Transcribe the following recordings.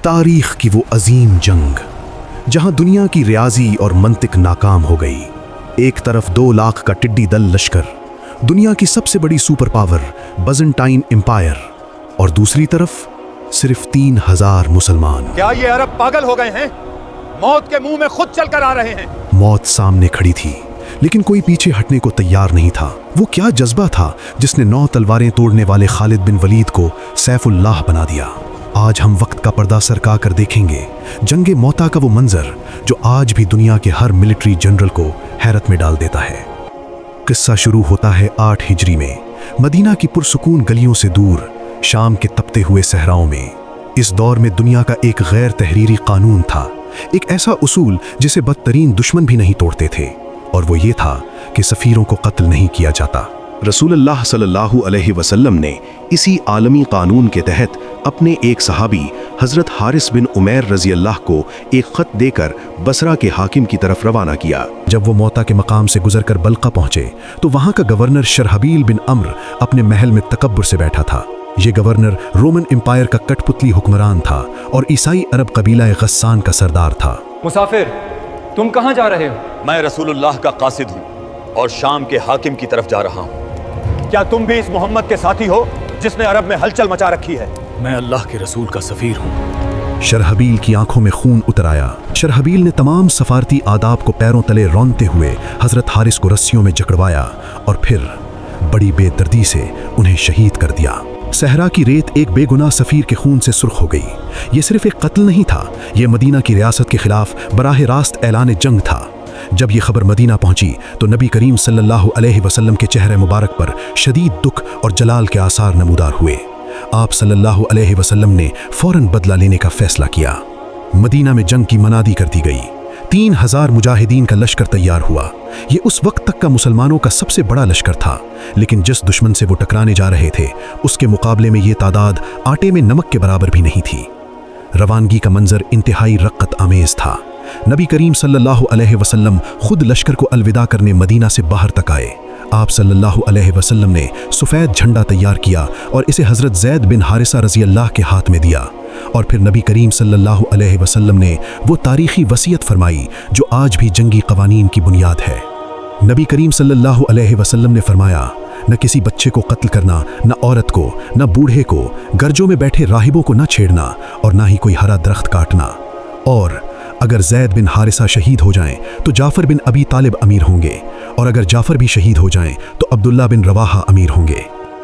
تاریخ کی وہ عظیم جنگ جہاں دنیا کی ریاضی اور منطق ناکام ہو گئی۔ ایک طرف 2 لاکھ کا ٹڈی دل لشکر، دنیا کی سب سے بڑی سپر پاور بزنٹائن امپائر، اور دوسری طرف صرف 3000 مسلمان۔ کیا یہ عرب پاگل ہو گئے ہیں؟ موت کے منہ میں خود چل کر آ رہے ہیں۔ موت سامنے کھڑی تھی لیکن کوئی پیچھے ہٹنے کو تیار نہیں تھا۔ وہ کیا جذبہ تھا جس نے 9 تلواریں توڑنے والے خالد بن ولید کو سیف اللہ بنا دیا۔ آج ہم وقت کا پردہ سرکا کر دیکھیں گے جنگ موتا کا وہ منظر جو آج بھی دنیا کے ہر ملٹری جنرل کو حیرت میں ڈال دیتا ہے۔ قصہ شروع ہوتا ہے 8 ہجری میں، مدینہ کی پرسکون گلیوں سے دور، شام کے تپتے ہوئے صحراؤں میں۔ اس دور میں دنیا کا ایک غیر تحریری قانون تھا، ایک ایسا اصول جسے بدترین دشمن بھی نہیں توڑتے تھے، اور وہ یہ تھا کہ سفیروں کو قتل نہیں کیا جاتا۔ رسول اللہ صلی اللہ علیہ وسلم نے اسی عالمی قانون کے تحت اپنے ایک صحابی حضرت حارث بن عمیر رضی اللہ کو ایک خط دے کر بصرہ کے حاکم کی طرف روانہ کیا۔ جب وہ موتا کے مقام سے گزر کر بلقہ پہنچے تو وہاں کا گورنر شرحبیل بن عمرو اپنے محل میں تکبر سے بیٹھا تھا۔ یہ گورنر رومن امپائر کا کٹ پتلی حکمران تھا اور عیسائی عرب قبیلہ غسان کا سردار تھا۔ مسافر، تم کہاں جا رہے ہو؟ میں رسول اللہ کا قاصد ہوں اور شام کے حاکم کی طرف جا رہا ہوں۔ کیا تم بھی اس محمد کے ساتھی ہو جس نے عرب میں ہلچل مچا رکھی ہے؟ میں اللہ کے رسول کا سفیر ہوں۔ شرحبیل کی آنکھوں میں خون اتر آیا۔ شرحبیل نے تمام سفارتی آداب کو پیروں تلے رونتے ہوئے حضرت حارث کو رسیوں میں جکڑوایا اور پھر بڑی بے دردی سے انہیں شہید کر دیا۔ صحرا کی ریت ایک بے گناہ سفیر کے خون سے سرخ ہو گئی۔ یہ صرف ایک قتل نہیں تھا، یہ مدینہ کی ریاست کے خلاف براہ راست اعلان جنگ تھا۔ جب یہ خبر مدینہ پہنچی تو نبی کریم صلی اللہ علیہ وسلم کے چہرے مبارک پر شدید دکھ اور جلال کے آثار نمودار ہوئے۔ آپ صلی اللہ علیہ وسلم نے فوراً بدلہ لینے کا فیصلہ کیا۔ مدینہ میں جنگ کی منادی کر دی گئی۔ 3000 مجاہدین کا لشکر تیار ہوا۔ یہ اس وقت تک کا مسلمانوں کا سب سے بڑا لشکر تھا، لیکن جس دشمن سے وہ ٹکرانے جا رہے تھے اس کے مقابلے میں یہ تعداد آٹے میں نمک کے برابر بھی نہیں تھی۔ روانگی کا منظر انتہائی رقت آمیز تھا۔ نبی کریم صلی اللہ علیہ وسلم خود لشکر کو الوداع کرنے مدینہ سے باہر تک آئے۔ آپ صلی اللہ علیہ وسلم نے سفید جھنڈا تیار کیا اور اسے حضرت زید بن حارثہ رضی اللہ کے ہاتھ میں دیا، اور پھر نبی کریم صلی اللہ علیہ وسلم نے وہ تاریخی وصیت فرمائی جو آج بھی جنگی قوانین کی بنیاد ہے۔ نبی کریم صلی اللہ علیہ وسلم نے فرمایا، نہ کسی بچے کو قتل کرنا، نہ عورت کو، نہ بوڑھے کو، گرجوں میں بیٹھے راہبوں کو نہ چھیڑنا، اور نہ ہی کوئی ہرا درخت کاٹنا۔ اور اگر زید بن حارثہ شہید ہو جائیں تو جعفر بن ابی طالب امیر ہوں گے، اور اگر جعفر بھی شہید ہو جائیں تو عبداللہ بن رواحہ امیر ہوں گے۔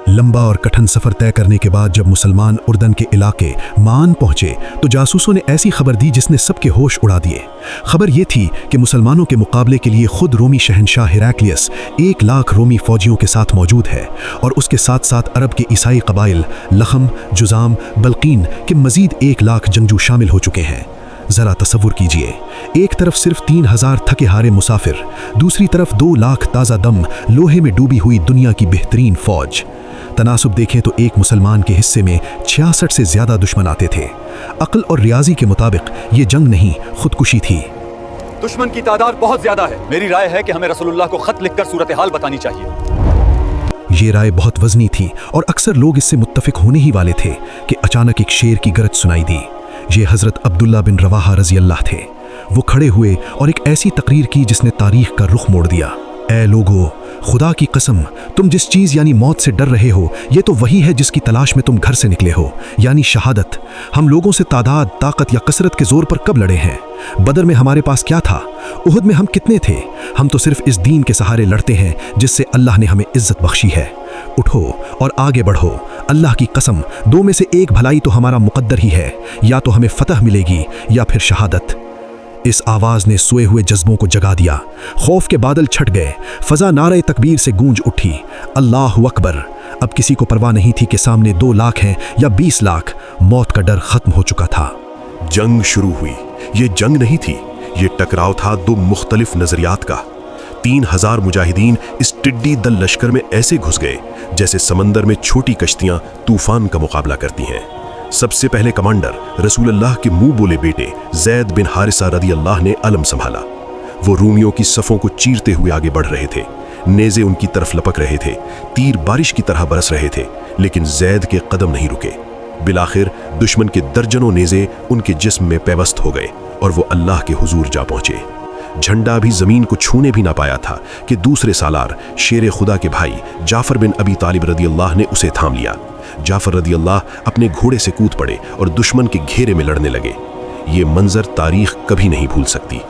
لمبا اور کٹھن سفر طے کرنے کے بعد جب مسلمان اردن کے علاقے مان پہنچے تو جاسوسوں نے ایسی خبر دی جس نے سب کے ہوش اڑا دیے۔ خبر یہ تھی کہ مسلمانوں کے مقابلے کے لیے خود رومی شہنشاہ ہیراکلیس 1 لاکھ رومی فوجیوں کے ساتھ موجود ہے، اور اس کے ساتھ ساتھ عرب کے عیسائی قبائل لخم، جزام، بلقین کے مزید 1 لاکھ جنگجو شامل ہو چکے ہیں۔ ذرا تصور کیجئے، ایک طرف صرف 3000 تھکے ہارے مسافر، دوسری طرف 2 لاکھ تازہ دم لوہے میں ڈوبی ہوئی دنیا کی بہترین فوج۔ تناسب دیکھیں تو ایک مسلمان کے حصے میں 66 سے زیادہ دشمن آتے تھے۔ عقل اور ریاضی کے مطابق یہ جنگ نہیں، خودکشی تھی۔ دشمن کی تعداد بہت زیادہ ہے۔ میری رائے ہے کہ ہمیں رسول اللہ کو خط لکھ کر صورتحال بتانی چاہیے۔ یہ رائے بہت وزنی تھی اور اکثر لوگ اس سے متفق ہونے ہی والے تھے کہ اچانک ایک شیر کی گرج سنائی دی۔ یہ حضرت عبداللہ بن رواحہ رضی اللہ تھے۔ وہ کھڑے ہوئے اور ایک ایسی تقریر کی جس نے تاریخ کا رخ موڑ دیا۔ اے لوگو، خدا کی قسم، تم جس چیز یعنی موت سے ڈر رہے ہو یہ تو وہی ہے جس کی تلاش میں تم گھر سے نکلے ہو، یعنی شہادت۔ ہم لوگوں سے تعداد، طاقت یا کثرت کے زور پر کب لڑے ہیں؟ بدر میں ہمارے پاس کیا تھا؟ احد میں ہم کتنے تھے؟ ہم تو صرف اس دین کے سہارے لڑتے ہیں جس سے اللہ نے ہمیں عزت بخشی ہے۔ اٹھو اور آگے بڑھو، اللہ کی قسم 2 میں سے ایک بھلائی تو ہمارا مقدر ہی ہے، یا تو ہمیں فتح ملے گی یا پھر شہادت۔ اس آواز نے سوئے ہوئے جذبوں کو جگا دیا۔ خوف کے بادل چھٹ گئے، فضا نعرہ تکبیر سے گونج اٹھی۔ اللہ اکبر! اب کسی کو پرواہ نہیں تھی کہ سامنے 2 لاکھ ہیں یا 20 لاکھ، موت کا ڈر ختم ہو چکا تھا۔ جنگ شروع ہوئی۔ یہ جنگ نہیں تھی، یہ ٹکراؤ تھا 2 مختلف نظریات کا۔ 3000 مجاہدین اس ٹڈی دل لشکر میں ایسے گھس گئے جیسے سمندر میں چھوٹی کشتیاں طوفان کا مقابلہ کرتی ہیں۔ سب سے پہلے کمانڈر رسول اللہ کے منہ بولے بیٹے زید بن حارثہ رضی اللہ نے علم سنبھالا۔ وہ رومیوں کی صفوں کو چیرتے ہوئے آگے بڑھ رہے تھے، نیزے ان کی طرف لپک رہے تھے، تیر بارش کی طرح برس رہے تھے، لیکن زید کے قدم نہیں رکے۔ बिलाखिर दुश्मन के दर्जनों नेज़े उनके जिस्म में पैवस्त हो गए और वो अल्लाह के हुजूर जा पहुंचे। झंडा भी जमीन को छूने भी ना पाया था कि दूसरे सालार शेर खुदा के भाई जाफर बिन अबी तालिब रदी अल्लाह ने उसे थाम लिया। जाफर रदी अल्लाह अपने घोड़े से कूद पड़े और दुश्मन के घेरे में लड़ने लगे। ये मंजर तारीख कभी नहीं भूल सकती।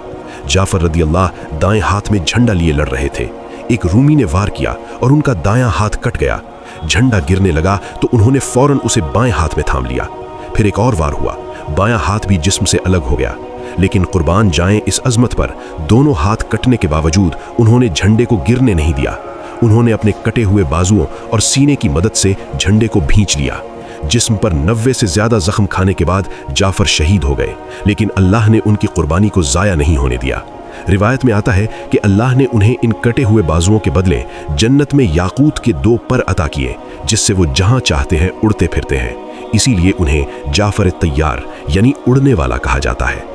जाफर रदी अल्लाह दाएं हाथ में झंडा लिए लड़ रहे थे। एक रूमी ने वार किया और उनका दायां हाथ कट गया। झंडा गिरने लगा तो उन्होंने फौरन उसे बाएं हाथ में थाम लिया। फिर एक और वार हुआ, बायां हाथ भी जिस्म से अलग हो गया, लेकिन कुर्बान जाएं इस अजमत पर दोनों हाथ कटने के बावजूद उन्होंने झंडे को गिरने नहीं दिया। उन्होंने अपने कटे हुए बाजुओं और सीने की मदद से झंडे को भींच लिया। जिस्म पर 90 से ज्यादा जख्म खाने के बाद जाफर शहीद हो गए, लेकिन अल्लाह ने उनकी कुर्बानी को जाया नहीं होने दिया। रिवायत में आता है कि अल्लाह ने उन्हें इन कटे हुए बाजुओं के बदले जन्नत में याकूत के 2 पर अता किए, जिससे वो जहां चाहते हैं उड़ते फिरते हैं। इसीलिए उन्हें जाफर तैयार यानी उड़ने वाला कहा जाता है।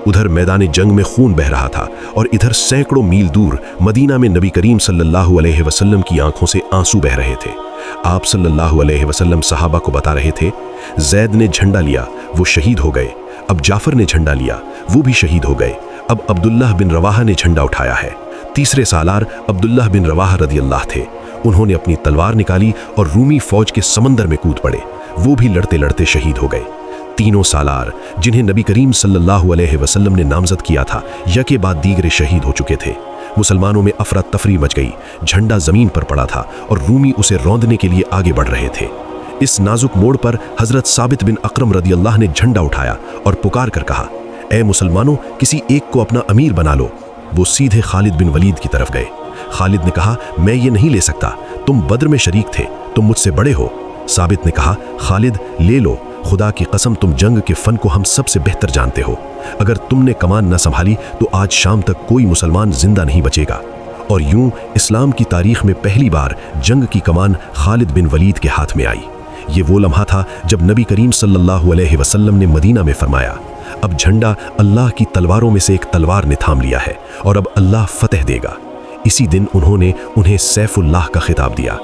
उधर मैदान जंग में खून बह रहा था और इधर सैकड़ों मील दूर मदीना में नबी करीम सल्लल्लाहु अलैहि वसल्लम की आंखों से आंसू बह रहे थे। आप सल्लल्लाहु अलैहि वसल्लम सहाबा को बता रहे थे, जैद ने झंडा लिया, वो शहीद हो गए। अब जाफर ने झंडा लिया, वो भी शहीद हो गए। अब अब्दुल्लाह बिन रवाहा ने झंडा उठाया है। तीसरे सालार अब्दुल्लाह बिन रवाहा रदी अल्लाह थे। उन्होंने अपनी तलवार निकाली और रूमी फौज के समंदर में कूद पड़े। वो भी लड़ते लड़ते शहीद हो गए। तीनों सालार जिन्हें नबी करीम सल्लल्लाहु अलैहि वसल्लम ने नामजद किया था, यके बाद दीगरे शहीद हो चुके थे। मुसलमानों में अफरा तफरी मच गई। झंडा जमीन पर पड़ा था और रूमी उसे रौंदने के लिए आगे बढ़ रहे थे। इस नाजुक मोड़ पर हजरत साबित बिन अकरम रदी अल्लाह ने झंडा उठाया और पुकार कर कहा, ए मुसलमानों, किसी एक को अपना अमीर बना लो। वो सीधे खालिद बिन वलीद की तरफ गए। खालिद ने कहा, मैं ये नहीं ले सकता, तुम बद्र में शरीक थे, तुम मुझसे बड़े हो। साबित ने कहा, खालिद ले लो, खुदा की कसम तुम जंग के फन को हम सबसे बेहतर जानते हो। अगर तुमने कमान न संभाली तो आज शाम तक कोई मुसलमान जिंदा नहीं बचेगा। और यूं इस्लाम की तारीख में पहली बार जंग की कमान खालिद बिन वलीद के हाथ में आई। ये वो लम्हा था जब नबी करीम सल्लल्लाहु अलैहि वसल्लम ने मदीना में फरमाया, अब झंडा अल्लाह की तलवारों में से एक तलवार ने थाम लिया है और अब अल्लाह फतह देगा। इसी दिन उन्होंने उन्हें सैफुल्लाह का खिताब दिया।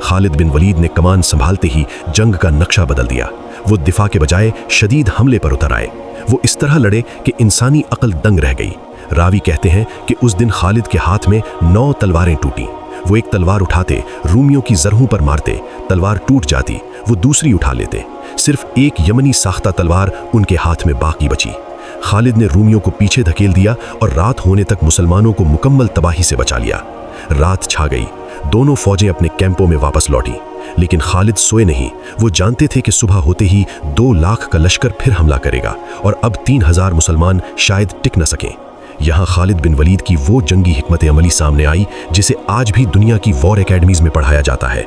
खालिद बिन वलीद ने कमान संभालते ही जंग का नक्शा बदल दिया। वो दिफा के बजाय शदीद हमले पर उतर आए। वो इस तरह लड़े कि इंसानी अक्ल दंग रह गई। रावी कहते हैं कि उस दिन खालिद के हाथ में 9 तलवारें टूटी। वो एक तलवार उठाते, रूमियों की जरहों पर मारते, तलवार टूट जाती, वो दूसरी उठा लेते। सिर्फ एक यमनी साख्ता तलवार उनके हाथ में बाकी बची। खालिद ने रूमियों को पीछे धकेल दिया और रात होने तक मुसलमानों को मुकम्मल तबाही से बचा लिया। रात छा गई। दोनों फौजें अपने कैंपों में वापस लौटी, लेकिन खालिद सोए नहीं। वो जानते थे कि सुबह होते ही 2 लाख का लश्कर फिर हमला करेगा और अब 3000 मुसलमान शायद टिक न सकें। यहाँ खालिद बिन वलीद की वो जंगी हिकमत अमली सामने आई जिसे आज भी दुनिया की वॉर एकेडमीज में पढ़ाया जाता है।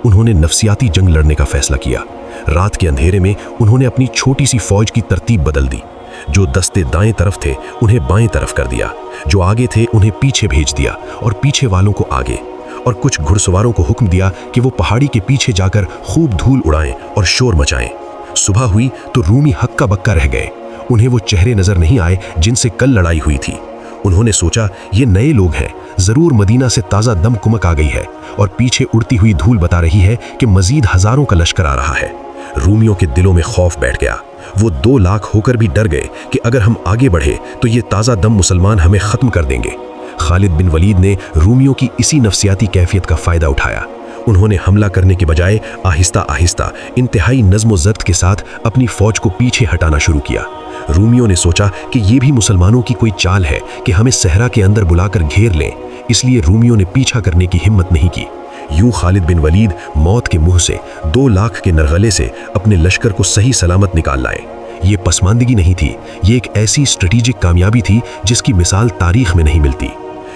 उन्होंने नफ्सियाती जंग लड़ने का फैसला किया। रात के अंधेरे में उन्होंने अपनी छोटी सी फौज की तरतीब बदल दी। जो दस्ते दाएं तरफ थे उन्हें बाएं तरफ कर दिया, जो आगे थे उन्हें पीछे भेज दिया और पीछे वालों को आगे। और कुछ घुड़सवारों को हुक्म दिया कि वो पहाड़ी के पीछे जाकर खूब धूल उड़ाएं और शोर मचाएं। सुबह हुई तो रूमी हक्का बक्का रह गए। उन्हें वो चेहरे नजर नहीं आए जिनसे कल लड़ाई हुई थी। उन्होंने सोचा, ये नए लोग हैं, जरूर मदीना से ताज़ा दम कुमक आ गई है और पीछे उड़ती हुई धूल बता रही है कि मजीद हजारों का लश्कर आ रहा है। रूमियों के दिलों में खौफ बैठ गया। वो 2 लाख होकर भी डर गए कि अगर हम आगे बढ़े तो ये ताज़ा दम मुसलमान हमें ख़त्म कर देंगे। खालिद बिन वलीद ने रूमियों की इसी नफ्सियाती कैफियत का फ़ायदा उठाया। उन्होंने हमला करने के बजाय आहिस्ता आहिस्ता इंतहाई नज़्म व ज़ब्त के साथ अपनी फ़ौज को पीछे हटाना शुरू किया। रूमियों ने सोचा कि ये भी मुसलमानों की कोई चाल है कि हमें सहरा के अंदर बुलाकर घेर लें, इसलिए रूमियों ने पीछा करने की हिम्मत नहीं की। यूं खालिद बिन वलीद मौत के मुंह से 2 लाख के नरगले से अपने लश्कर को सही सलामत निकाल लाए। ये पसमानदगी नहीं थी, ये एक ऐसी स्ट्रेटेजिक कामयाबी थी जिसकी मिसाल तारीख में नहीं मिलती।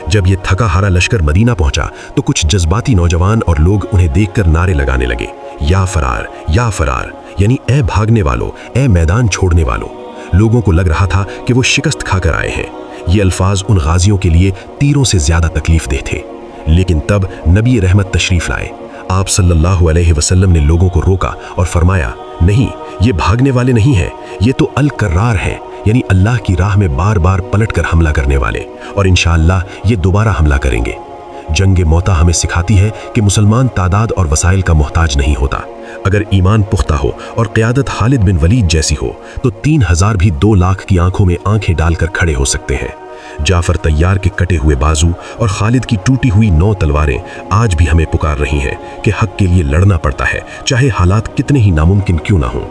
जब ये थका हारा लश्कर मदीना पहुंचा तो कुछ जज्बाती नौजवान और लोग उन्हें देखकर नारे लगाने लगे, या फरार, यानी ए भागने वालों, ए मैदान छोड़ने वालों। लोगों को लग रहा था कि वो शिकस्त खाकर आए हैं। ये अल्फाज उन गाजियों के लिए तीरों से ज्यादा तकलीफ दे थे। लेकिन तब नबी रहमत तशरीफ लाए। आप सल्लल्लाहु अलैहि वसल्लम ने लोगों को रोका और फरमाया, नहीं, ये भागने वाले नहीं हैं, ये तो अल कर्रार हैं, यानी अल्लाह की राह में बार बार पलटकर हमला करने वाले, और इंशाअल्लाह ये दोबारा हमला करेंगे। जंग मौता हमें सिखाती है कि मुसलमान तादाद और वसाइल का मोहताज नहीं होता। اگر ایمان پختہ ہو اور قیادت خالد بن ولید جیسی ہو تو 3000 بھی 2 لاکھ کی آنکھوں میں آنکھیں ڈال کر کھڑے ہو سکتے ہیں۔ جعفر طیار کے کٹے ہوئے بازو اور خالد کی ٹوٹی ہوئی 9 تلواریں آج بھی ہمیں پکار رہی ہیں کہ حق کے لیے لڑنا پڑتا ہے، چاہے حالات کتنے ہی ناممکن کیوں نہ ہوں۔